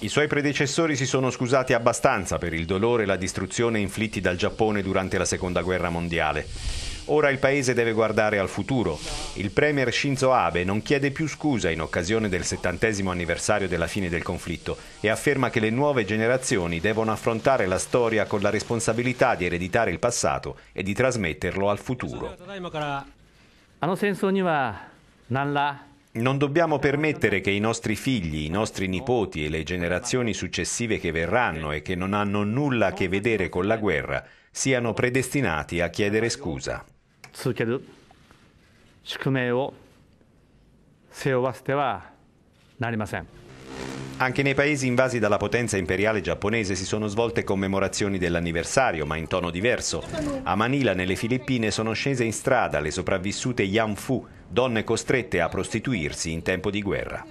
I suoi predecessori si sono scusati abbastanza per il dolore e la distruzione inflitti dal Giappone durante la Seconda Guerra Mondiale. Ora il paese deve guardare al futuro. Il premier Shinzo Abe non chiede più scusa in occasione del 70° anniversario della fine del conflitto e afferma che le nuove generazioni devono affrontare la storia con la responsabilità di ereditare il passato e di trasmetterlo al futuro. Non dobbiamo permettere che i nostri figli, i nostri nipoti e le generazioni successive che verranno e che non hanno nulla a che vedere con la guerra siano predestinati a chiedere scusa. Anche nei paesi invasi dalla potenza imperiale giapponese si sono svolte commemorazioni dell'anniversario, ma in tono diverso. A Manila, nelle Filippine, sono scese in strada le sopravvissute Yan Fu, donne costrette a prostituirsi in tempo di guerra.